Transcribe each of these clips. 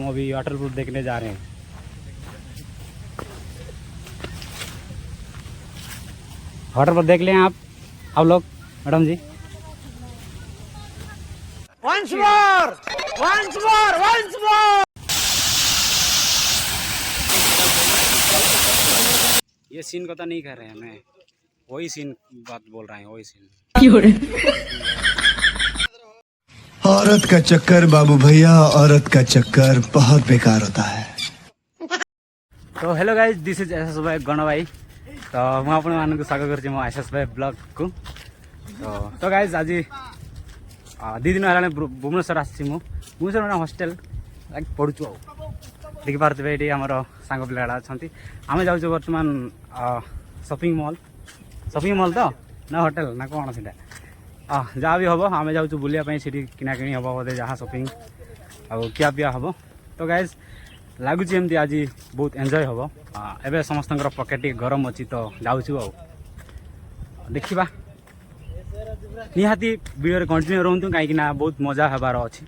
हम अभी वाटरप्रूफ देखने जा रहे हैं। वाटरप्रूफ देख लें आप लोग मैडम जी। Once more! ये सीन को तो नहीं कर रहे हैं, मैं वही सीन बात बोल रहा है, वही सीन। औरत का चक्कर बाबू भैया, औरत का चक्कर बहुत बेकार होता है। तो hello guys, this is S भाई गण भाई। तो मुझे आपण स्वागत कर एस भाई ब्लॉग को। तो गाइज आज 2 दिन है भुवनेश्वर आसी भुवनेश्वर हॉस्टेल पढ़ुचु। देखी पारे ये आम सांग पिला अच्छा आम जाऊँ बर्तमान शॉपिंग मॉल तो ना होटेल ना कौन से जहाँ भी हम आम जाऊँ बुलायापी सीटी किनाकिणी हम बोधे जहाँ शॉपिंग आया पिया हम। तो गाइज लगुच एमती आज बहुत एंजॉय हम। एवं समस्त पकेट गरम अच्छी तो जाऊँ देखा निहाती वीडियो कंटिन्यू रुहतु कहीं बहुत मजा हबार अच्छी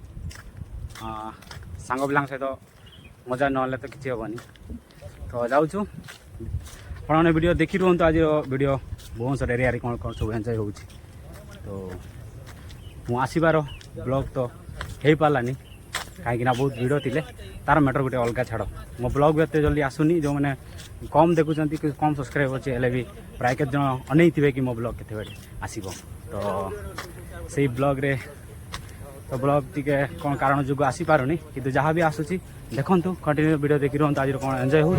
सांग पिला सहित मजा ना तो किसी हेनी। तो जाऊँ आपने वीडियो देखी रुहतु आज वीडियो भुवनेश्वर एरिया कौन कौन सब एंजॉय हो। तो मु आसबार ब्लॉग तो हो पारानी कहीं बहुत भिड़ थी तार मैटर गोटे अलग छाड़ मो ब्लॉग भी एत जल्दी आसुनी जो मैंने कम देखुं कम सब्सक्राइब अच्छे हेल्ले भी प्राय केत जन अनै थे कि मो ब्लॉग केते बेले आसब। तो से ब्लॉग रे तो ब्लॉग टी कौन कारण जो आसीपारुनी कि जहाँ भी आसूसी देखु कंटिन्यू वीडियो देखी रुहतु आज कौन एंजॉय हो।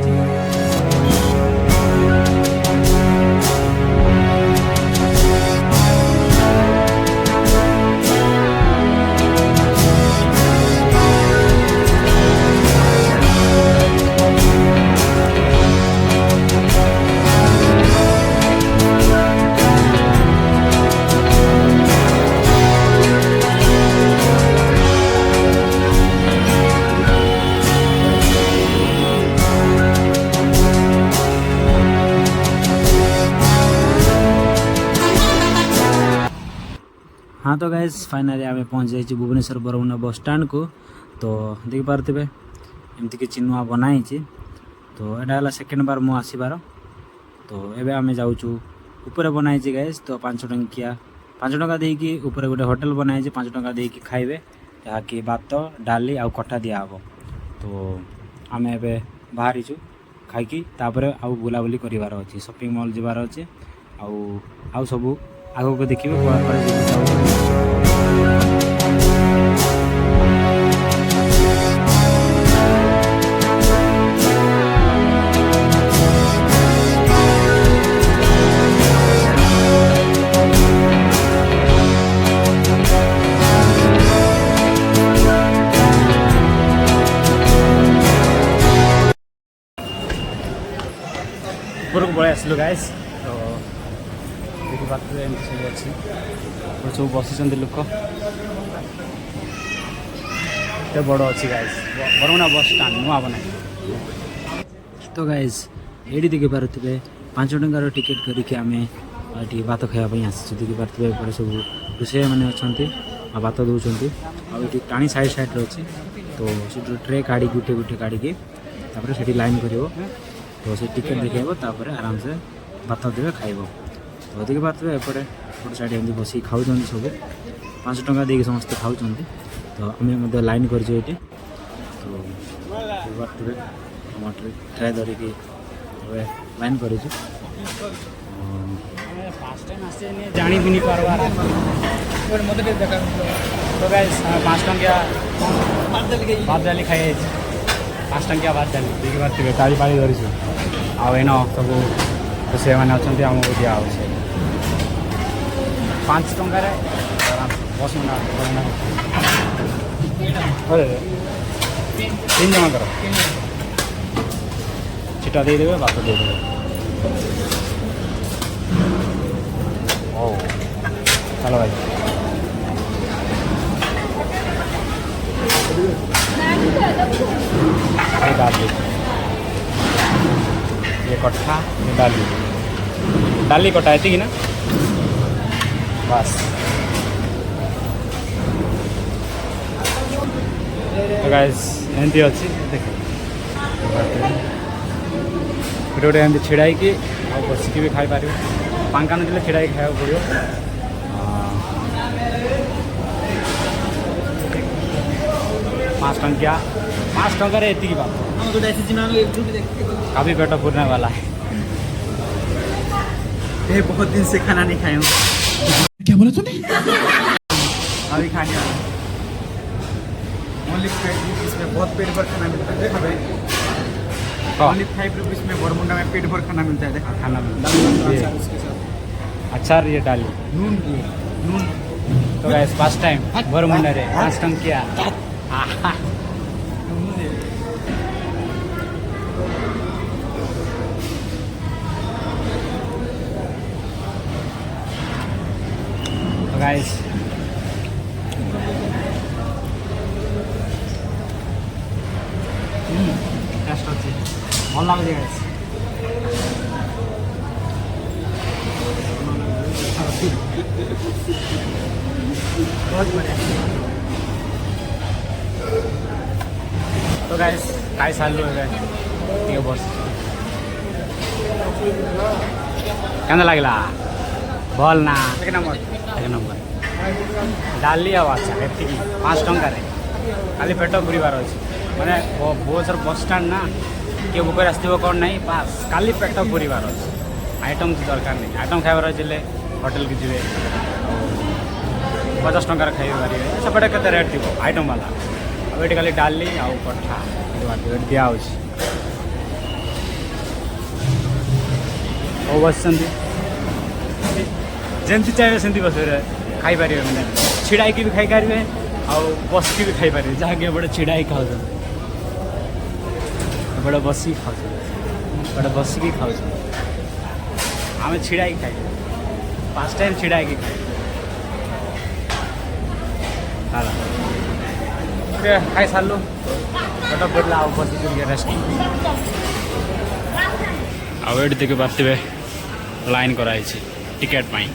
हाँ तो गाइज फाइनाली आम पहुँच जाइए भुवनेश्वर बरमुना बस स्टैंड को। तो देख पारे एमती कि नुआ बनाई। तो यहाँ सेकेंड बार मु आसबार। तो एबे आम जाऊँ ऊपर बनाई गाइज। तो 5 टंका देकी ऊपर गोटे होटेल बनाई 5 टंका देकी खाइबे जहाँकि भात डाली आउ खटा दिया हम। तो आम एबे बाहरी खाई आउ बुलाबुली करार अच्छे शॉपिंग मॉल जबार अच्छे आउ सब आग को देखिए। ऊपर को पलि आसलु गाइस। तो देखी पारे एमती सब अच्छी सब बस लोक एत बड़ अच्छी गाइस बरमुना बस स्टाण नुआ बना। तो गाइस ये देखी पारे 5 टंकार टिकेट करके आम ये भात खावाई आसी देखी पारे सब रोषे मैंने अच्छा भात दौरान आगे टाणी साइड अच्छे। तो से ट्रे काढ़ी गुटे गुटे काढ़ी से लाइन कर तो से टिकेट देखेब तापर आराम से भात देवे खाइब। तो देखिए पारे एपटे गोटे साइड एमती बस खाऊँ सब 5 टंका देके समस्ते खाऊँ। तो आम लाइन कर तो टमाटर ट्रे धरिकी लाइन कर जानी भी नहीं पार्बार। तो गाइस 5 टंकिया भात डाली खाई 5 टंकिया भात डाली देखी पारे गाड़ी पाड़ी धरीछु आन सब रोषे मैंने अच्छा आमको दिया 5 टंकार बस अरे 3 जन चिटा देदेवे भात देदेवे। ओ चलो भाई डाली ये कट्ठा ये डाली कटा है कि ना बस तो गाइस एमती अच्छी देख गोटे एमती छिड़ा कि बसिकी भी खाई पार पांका नଥିଲେ छिड़ा खाया पड़ो 5 टंकिया 5 टंकार एति बात काफी पेट पूरने वाला है। ये बहुत दिन से खाना नहीं खाया हूँ। क्या बोला तूने? अभी खाने वाला ओनली 5 रुपीज़ में बहुत पेट भर खाना मिलता है। देखो भाई ओनली 5 रुपीज़ में बरमुंडा में पेट भर खाना मिलता है। देखो खाना मिलता दाल ये अचार उसके साथ अच्छा ये डाली नून नून तो गाइस फर्स्ट टाइम बरमुंडा रे 5 टंकिया तो गाइस टेस्ट अच्छी भल लगे गाइस बहुत बढ़िया। तो गाइस खाई सारू ये बस क्या लगला भल ना एक नंबर एक नंबर डाली आ अच्छा एति 5 टंकार खाली पेट पुरबार अच्छे मैंने भुवनेश्वर बस स्टाण ना किए बुक आसो कौन ना पास खाली पेट पुरबार अच्छे आइटम दरकार नहीं आइटम खाइबार अच्छे होटेल की जी 50 टंकार खाई पारे सेपटे के रेट थी आइटम वाला अब ये खाली डाली आउ कठा दिया बस जमी चाहिए सेमती बस खाई पारे मैंने छिड़ाई भी खाई पारे आउ बसिकी भी खाई पारे जहाँकि एपटे छिड़ाई खाऊ एपटे बसिक खाऊ एपटे बसिकी खाऊ आम छिड़ाई खाई 5 टाइम छिड़ाई खाई खाई सारू पेट पड़ला आउ बसिक रेस्ट आउ ये देखिए पार्थे लाइन कराई टिकेट पाई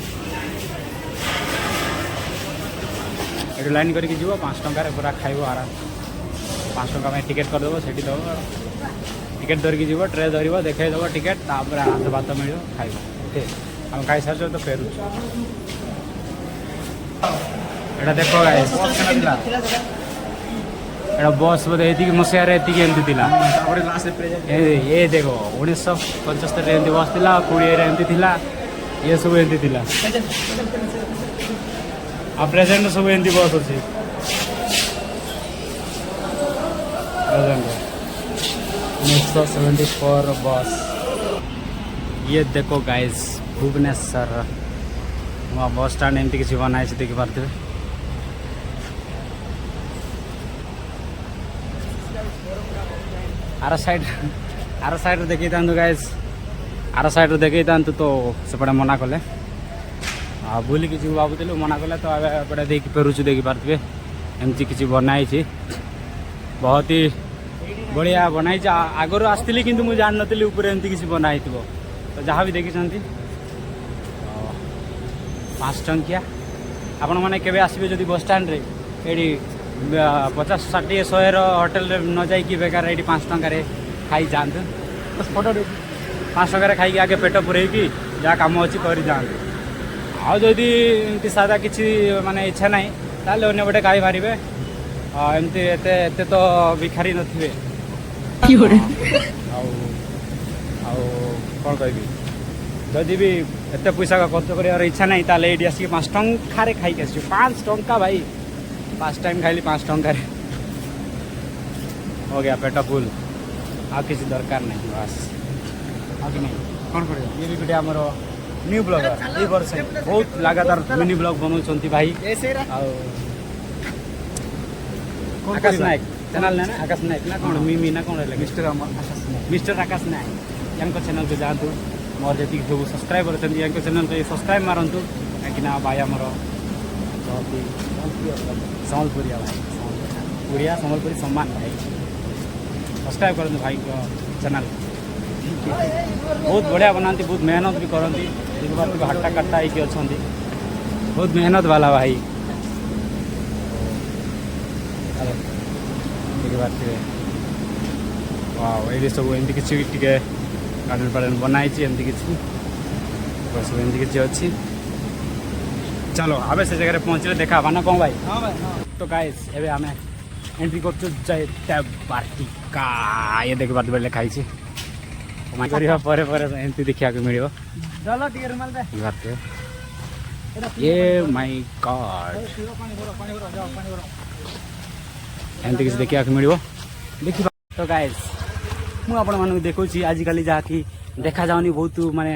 ये लाइन करके जीव 5 टंकार पूरा खाइब आराम 5 टंका में टिकेट करदेव से दब टिकेट धरिकी जीव ट्रे धर देखद टिकेट तापर हाथ भात मिल खाइब ओके आम खाई सार तो फेरू एटा देख गाइस एटा बस बोधे ये मसीह एमती ये देख 1975 एमती बस थी 20 एमती थी ये सब एमती थी आ प्रेजेंट सब एमती बस अच्छी प्रेजेंट 1974 बस ये देखो गाइस भुवनेश्वर बस स्टाण एमती किसी बनाई देखी पारे आर साइड देखी था गाइस आर साइड देखी था तो सेपटे मना कले बुलिकी जी भावुलु मना कले तो एपटे देखी फेरुचु देखी पारे एमती किसी बनाई बहुत ही बढ़िया बनाई आगुरी आसती कि मुझे जान नी ऊपर एमती किसी बनाई तो जहाँ भी देखी 5 टंकिया आपण मैंने केवे आसबे जदि बस स्टाण रे ये 50 60 100 होटेल न जाइए बेकार ये 5 टंकार खाई जाते फोटो 5 टंकार खाई आगे पेट पुरेकी जहाँ कम अच्छी कर जाते आदि एमती सादा किसी माने इच्छा ना ताले अन्य पटे खाई पारे एमती एते तो भिखारी नथिबे कौन कह जदि भी एत पैसा खर्च कर इच्छा ना ताले ये आसिक 5 टंकार खाई 5 टंका भाई 5 टाइम खाइली 5 टंकार हो गया पेट फुल आ किसी दरकार नहीं बस आगे नहीं कौन कर ये भी गोटे आमर न्यू ब्लॉगर ये वर्ष बहुत लगातार मिनी ब्लॉग बनाऊँ भाई आकाश नायक चैनल ना आकाश नायक ना कौन मिमी ना कौन मिस्टर आकाश नायक या चैनल को जातु मोर जी सब सब्सक्राइबर अच्छे या चैनल को सब्सक्राइब मारतु कहीं भाई आमर सम्बलपुरिया भाई ओडिया सम्बलपुरी सम्मान भाई सब्सक्राइब करूँ भाई को चैनल बहुत बढ़िया बनाती बहुत मेहनत भी करती हट्टा कट्टा होगी अच्छा बहुत मेहनत वाला भाई ଦେଖିପାରୁଥିବେ ୱାଓ ଏଇଠି ସବୁ ଏମିତି କିଛି ଟିକେ ଗାର୍ଡେନ୍ ଫାର୍ଡେନ୍ ବନାହେଇଛି ଏମିତି କିଛି ସବୁ ଏମିତି କିଛି ଅଛି ଚାଲ ଆମେ ସେ ଜାଗାରେ ପହଞ୍ଚିଲେ ଦେଖା ହେବା ନା କ'ଣ ଭାଇ हाँ भाई हाँ तो गाइस ଏବେ ଆମେ ଏଣ୍ଟ୍ରି କରୁଛୁ ଜୟତା ବାଟିକା ଇଏ ଦେଖିପାରୁଥିବେ ଲେଖା ହେଇଛି କରିବା ପରେ ପରେ ଏମିତି ଦେଖିବାକୁ ମିଳିବ चलो टिके रुमाल दे ଦେଖିପାରୁଥିବେ ये माय गॉड पानी भरो जाओ पानी भरो ଏମିତି କିଛି ଦେଖିବାକୁ ମିଳିବ ଦେଖିବା ତ ଗାଇସ୍ ମୁଁ ଆପଣମାନଙ୍କୁ ଦେଖାଉଛି ଆଜିକାଲି ଯାହାକି ଦେଖାଯାଉନି ବହୁତ ମାନେ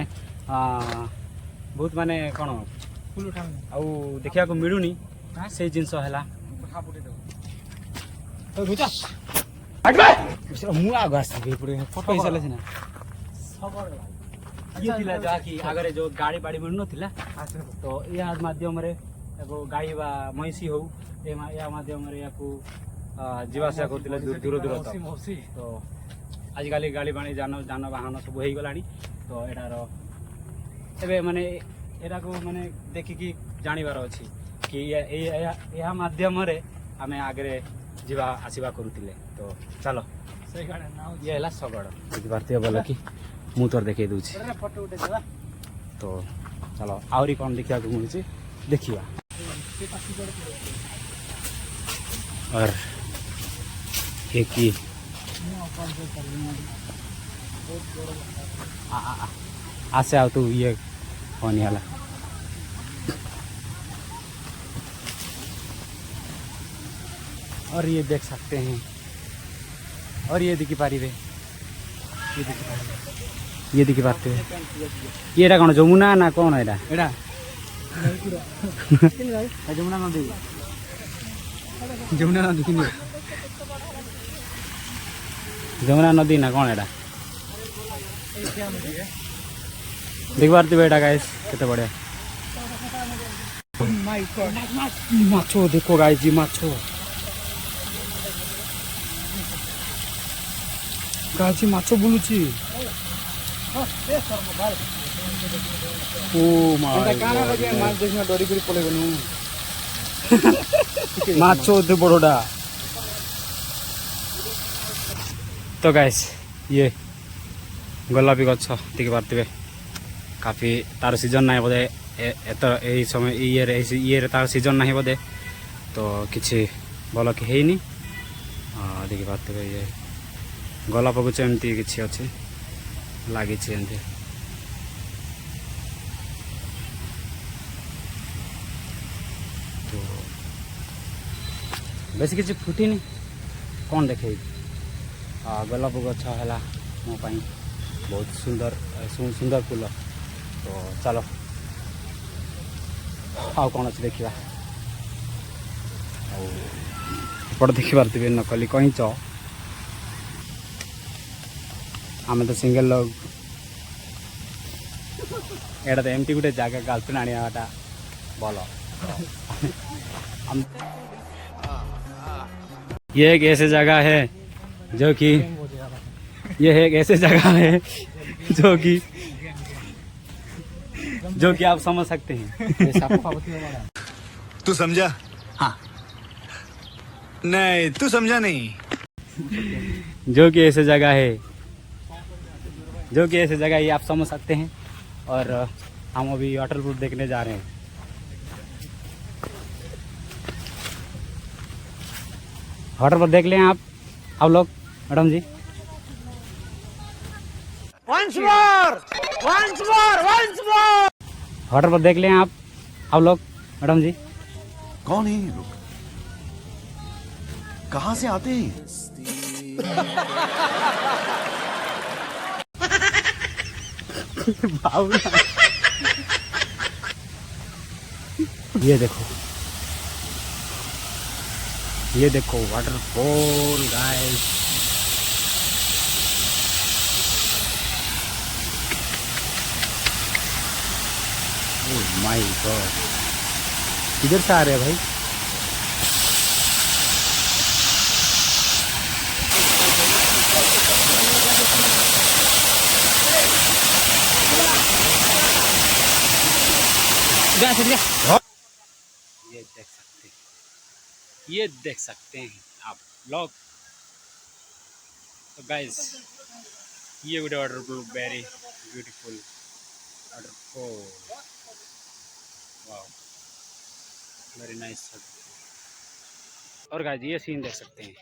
କ'ଣ फुल उठाओ ଆଉ ଦେଖିବାକୁ ମିଳୁନି ସେଇ ଜିନିଷ ହେଲା खापुटे दो ମୁଁ ଆଗ ଆସିବି ଏପଟେ ଫଟୋ ହେଇସାରିଲା ସିନା ଇଏ ଥିଲା ଯାହାକି ଆଗରେ ଯୋଉ ଗାଡ଼ି ବାଡ଼ି ମିଳୁନଥିଲା ତ ଏହା ମାଧ୍ୟମରେ ତାକୁ ଗାଈ ବା ମଇଁଷି ହଉ ଏହା ମାଧ୍ୟମରେ ୟାକୁ ଯିବା ଆସିବା କରୁଥିଲେ ଦୂର ଦୂର ତ ଆଜିକାଲି ଗାଡ଼ି ବାଣି ଯାନବାହନ ସବୁ ହେଇଗଲାଣି ତ ଏଟାର ଏବେ ମାନେ ଏଟାକୁ ମାନେ ଦେଖିକି ଜାଣିବାର ଅଛି କି ଏହା ମାଧ୍ୟମରେ ଆମେ ଆଗରେ ଯିବା ଆସିବା କରୁଥିଲେ ତ ଚାଲ ଇଏ ହେଲା ଶଗଡ଼ ଦେଖିପାରୁଥିବେ ଭଲ କି ମୁଁ ତୋର ଦେଖେଇ ଦେଉଛି फोटो उठे देवा ତ ଚାଲ ଆହୁରି କ'ଣ ଦେଖିବାକୁ ମିଳୁଛି ଦେଖିବା और ये की आसे आओ तू ये होने वाला और ये देख सकते हैं और ये देखी पारी वे ये देखी पाते ये कौन जमुना ना कौन है एडा जमुना नदी जमुना नदी किन जमुना नदी ना कौन है देख पार्थिव एटा गाइस केते बढ़िया माछो देखो गाइस जी माछो गाइस माछो बुलुची ओ माय काना लगे माछ देखना डरी करी पड़े गनु माछो दे बड़ोडा तो गाइस ये गोलापी गछ देखि पार्थिबे काफी तार सीजन ना बोधे यही समय ये तार सीजन ना बोधे तो किसी भल कि हैनी देखि पार्थिबे ये गोलाप गछ एमती किछि अछि लगी तो बेस किसी फुटिनी कौन देखे गोलाप गछ है मो बहुत सुंदर सुंदर फूल तो चलो आउ कौन अच्छे देखा आउट देखी पार्थिबे नकली कईच आम तो सिंगल लोग एटा तो एमती गोटे जगह गर्लफ्रेंड आनियाटा भल ये एक ऐसी जगह है जो कि ये एक ऐसी जगह है जो कि आप समझ सकते हैं तू समझा? हाँ नहीं तू समझा नहीं। जो कि ऐसी जगह है ये आप समझ सकते हैं और हम अभी वाटर प्रूफ देखने जा रहे हैं। वाटर प्रूफ देख लें आप लोग मैडम जी once more वाटर प्रूफ देख लें आप लोग मैडम जी कौन है ये लोग? कहाँ से आते हैं? ये देखो waterfall guys oh my God किधर से आ रहे हैं भाई ये देख सकते हैं आप लोग तो गाइस ये गोटे waterfall very beautiful waterfall wow very nice. और गाइस ये सीन देख सकते हैं,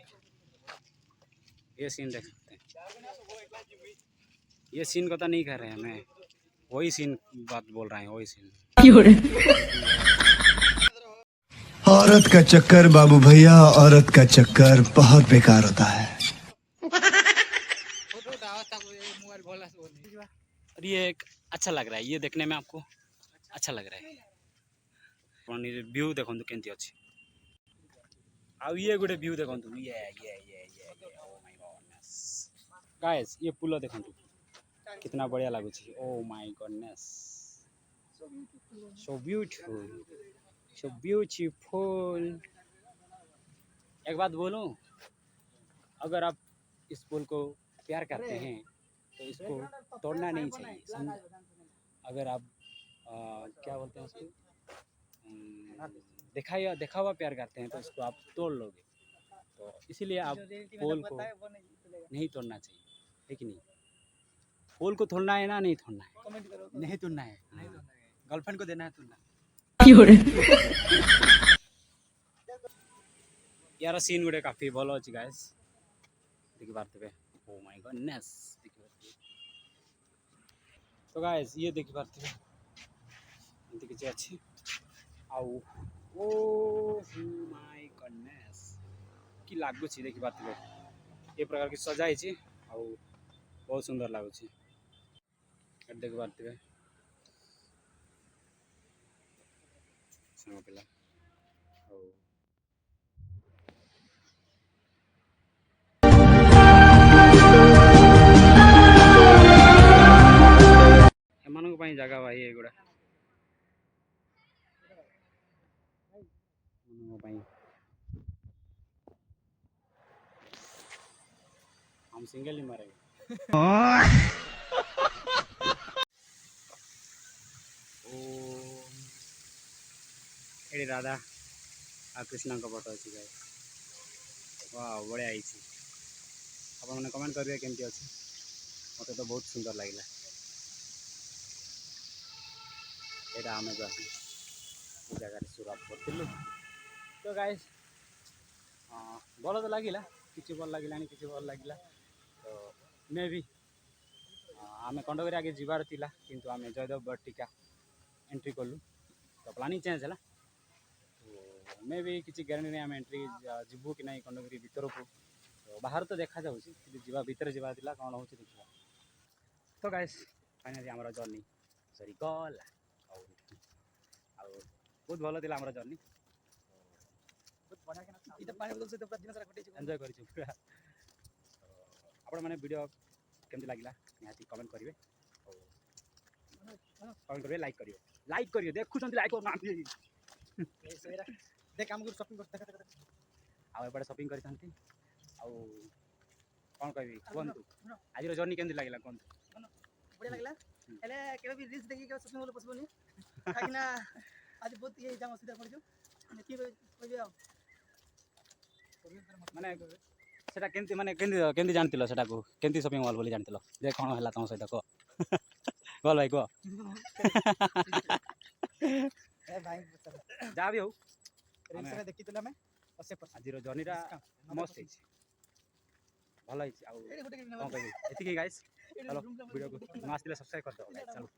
ये सीन देख सकते हैं। ये सीन को तो नहीं कह रहे हैं, मैं वही सीन बात बोल रहा हूँ, वही सीन। औरत का चक्कर बाबू भैया, औरत का चक्कर बहुत बेकार होता है। और ये एक अच्छा लग रहा है, ये देखने में आपको अच्छा लग रहा है। व्यू देखो केमती अच्छी, आउ ये गोटे व्यू देखो ओ माय गॉडनेस गाइस, ये पुल देखो कितना बढ़िया लगुच। Oh my goodness so beautiful, so beautiful. एक बात बोलूं, अगर आप इस पुल को प्यार करते हैं तो इसको तोड़ना नहीं चाहिए। अगर आप क्या बोलते हैं उसको, देखा हुआ प्यार करते हैं तो इसको आप तोड़ लोगे। तो इसीलिए आप पोल को नहीं तोड़ना चाहिए, है कि नहीं? पोल को तोड़ना है ना, नहीं तोड़ना है? नहीं तोड़ना है, गर्लफ्रेंड को देना है तोड़ना। यार सीन गुटे काफी भल अच्छी गाइस, देखि पारथिबे। ओ माय गॉडनेस, देखि पारथिबे। तो गाइस ये देखि पारथिबे, एंती किछि अछि। आउ ओ माय गॉडनेस कि लागु छी, देखि पारथिबे ए प्रकार की सजा है आउ बहुत सुंदर लागु छी। देखि पारथिबे संग पिला ओ एमानक पई जगह भाई एगुड़ा एमानक पई हम सिंगल ही मारे। ओ एडी राधा आ कृष्ण का फोटो अच्छी गाइस, वाह बढ़िया आई। आप मैंने कमेंट करेंगे केमती अच्छी, मत तो बहुत सुंदर लगे। यहाँ आम जो जगह शुरुआत करूँ तो गाइस भल तो लगे कि भल लगे कि भल लगे। तो मे भी आम कंडकरी आगे जीवार थिला किंतु आम जयदेव बटिका एंट्री कलु, तो प्लानिंग चेंज है। तो मे भी किसी ग्यारंटी नहीं आम एंट्री जीवु कि नहीं कंडकरी भीतर को। तो बाहर तो देखा जाऊँ जा भितर जावार कौन हो देखा। तो गाइस फाइनाली आम जर्नी सरी गला बहुत भल थी आम जर्नी, एंजॉय कर पूरा। आपण मैंने वीडियो केमती लगे निहाती कमेंट करेंगे, कमेंट करेंगे, लाइक करिए देखुं लाइक करना देख आम शॉपिंग कर शॉपिंग कर कौन कह कहतु आज जर्नी केमती लगे कहतु। बढ़िया लगला हेले केबे भी रील्स देखि के शॉपिंग मॉल पॉसिबल नहीं काकिना आज बहुत ये जाम असुविधा पड़जो की कहबे आ माने सेटा केमती माने केमती जानतिलो सेटा को केमती शॉपिंग मॉल बोली जानतिलो जे कोन हला तम सहित को बोल भाई को ए भाई जा भी हो रील्स रे देखि तले हमें 80% आज जर्नी रा मस्त है भल है। आ एडी गोटे कौन कहबी एतिकी गाइस, चलो वीडियो को नमस्ते सब्सक्राइब कर दो चलो।